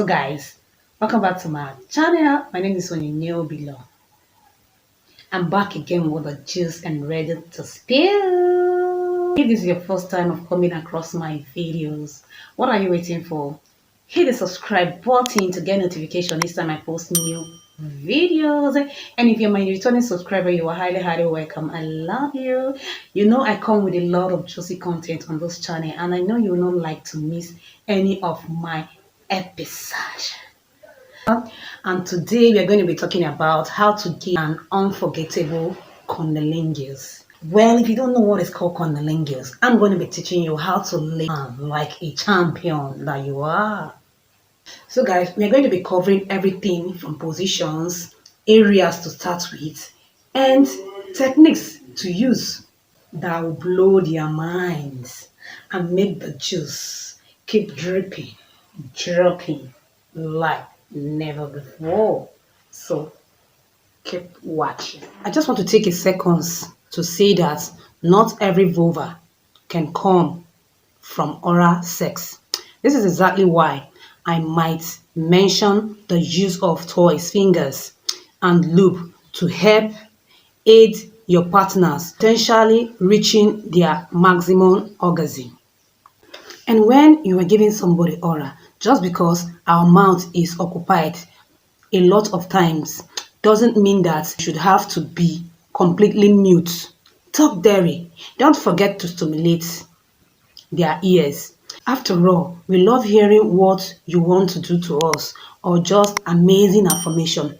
Guys, welcome back to my channel. My name is Onyinye Below. I'm back again with the juice and ready to spill. If this is your first time of coming across my videos, what are you waiting for? Hit the subscribe button to get notification each time I post new videos. And if you're my returning subscriber, you are highly welcome. I love you. You know I come with a lot of juicy content on this channel, and I know you will not like to miss any of my episodes. And today we are going to be talking about how to give an unforgettable cunnilingus. Well, if you don't know what is called cunnilingus, I'm going to be teaching you how to lay like a champion that you are. So guys, we are going to be covering everything from positions, areas to start with, and techniques to use that will blow their minds and make the juice keep dripping like never before. So keep watching. I just want to take a second to say that not every vulva can come from oral sex. This is exactly why I might mention the use of toys, fingers, and lube to help aid your partners potentially reaching their maximum orgasm. And when you are giving somebody oral, just because our mouth is occupied a lot of times doesn't mean that you should have to be completely mute. Talk dairy. Don't forget to stimulate their ears. After all, we love hearing what you want to do to us or just amazing affirmation.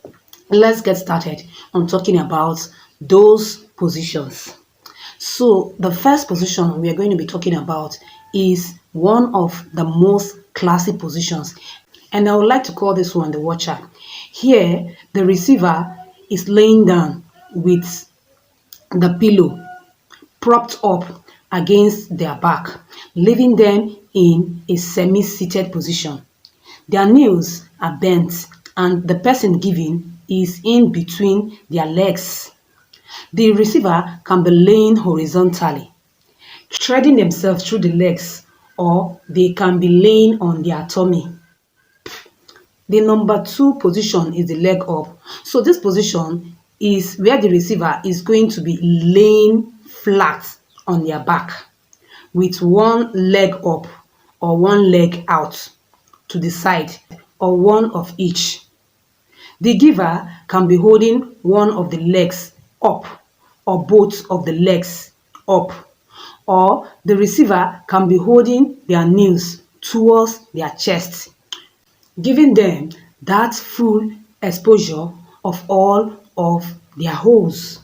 Let's get started on talking about those positions. So the first position we are going to be talking about is one of the most classic positions, and I would like to call this one the watcher. Here, the receiver is laying down with the pillow propped up against their back, leaving them in a semi-seated position. Their knees are bent and the person giving is in between their legs. The receiver can be laying horizontally, threading themselves through the legs, or they can be laying on their tummy. The number 2 position is the leg up. So this position is where the receiver is going to be laying flat on their back with one leg up or one leg out to the side, or one of each. The giver can be holding one of the legs up or both of the legs up, or the receiver can be holding their knees towards their chest, giving them that full exposure of all of their holes.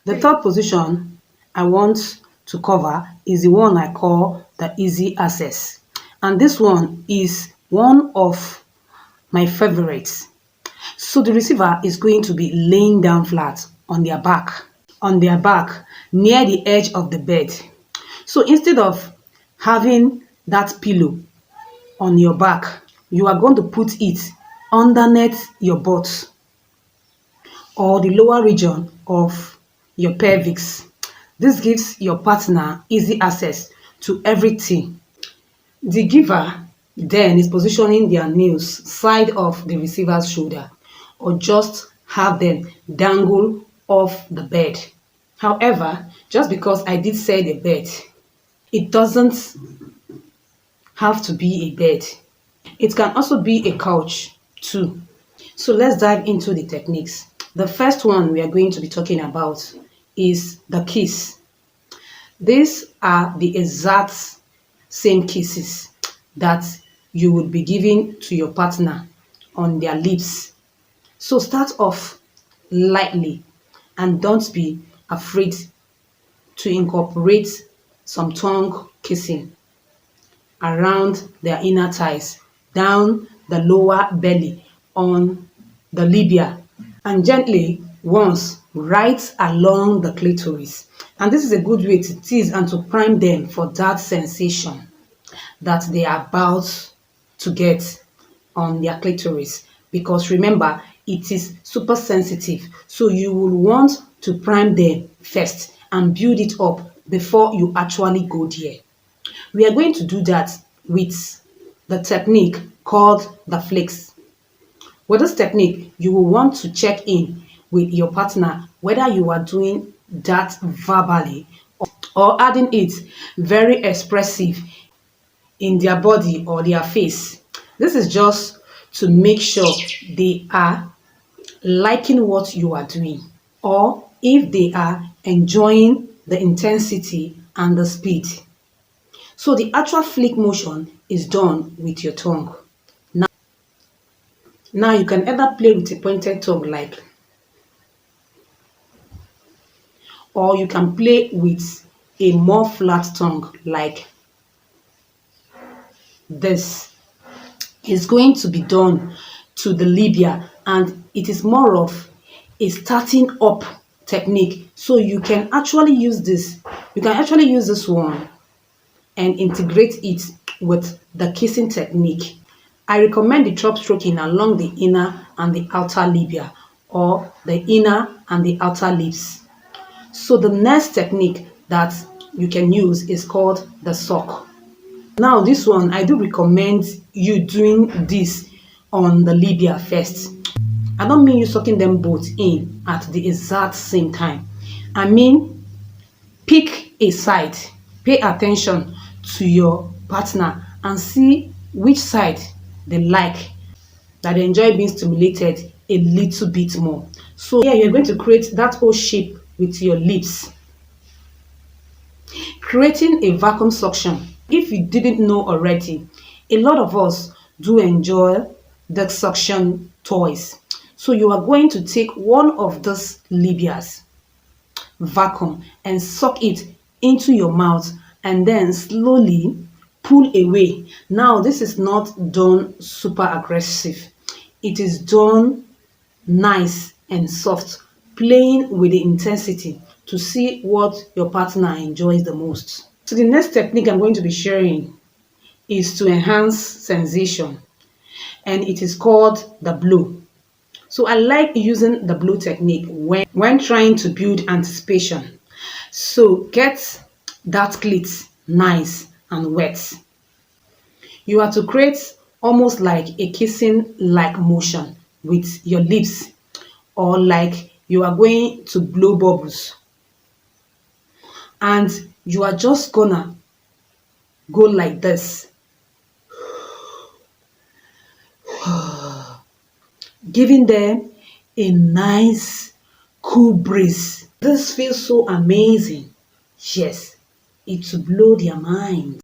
The third position I want to cover is the one I call the easy access. And this one is one of my favorites. So the receiver is going to be laying down flat on their back, near the edge of the bed. So instead of having that pillow on your back, you are going to put it underneath your butt or the lower region of your pelvis. This gives your partner easy access to everything. The giver then is positioning their knees side of the receiver's shoulder, or just have them dangle off the bed. However, just because I did say the bed, it doesn't have to be a bed. It can also be a couch too. So let's dive into the techniques. The first one we are going to be talking about is the kiss. These are the exact same kisses that you would be giving to your partner on their lips. So start off lightly and don't be afraid to incorporate some tongue kissing around their inner thighs, down the lower belly, on the labia, and gently once right along the clitoris. And this is a good way to tease and to prime them for that sensation that they are about to get on their clitoris, because remember, it is super sensitive, so you will want to prime them first and build it up before you actually go there. We are going to do that with the technique called the flicks. With this technique, you will want to check in with your partner whether you are doing that verbally or adding it very expressive in their body or their face. This is just to make sure they are liking what you are doing, or if they are enjoying the intensity and the speed. So the actual flick motion is done with your tongue. Now you can either play with a pointed tongue like, or you can play with a more flat tongue like this. Is going to be done to the labia, and it is more of a starting up technique. So you can actually use this. You can actually use this one and integrate it with the kissing technique. I recommend the chop stroking along the inner and the outer labia, or the inner and the outer lips. So the next technique that you can use is called the suck. Now this one, I do recommend you doing this on the labia first. I don't mean you sucking them both in at the exact same time. I mean, pick a side, pay attention to your partner and see which side they like, that they enjoy being stimulated a little bit more. So here you're going to create that O shape with your lips, creating a vacuum suction. If you didn't know already, a lot of us do enjoy the suction toys. So you are going to take one of those labias, vacuum, and suck it into your mouth and then slowly pull away. Now this is not done super aggressive. It is done nice and soft, playing with the intensity to see what your partner enjoys the most. So the next technique I'm going to be sharing is to enhance sensation, and it is called the blow. So I like using the blow technique when trying to build anticipation. So get that clit nice and wet. You are to create almost like a kissing like motion with your lips, or like you are going to blow bubbles, and you are just gonna go like this, giving them a nice cool breeze. This feels so amazing. Yes, it will blow their mind.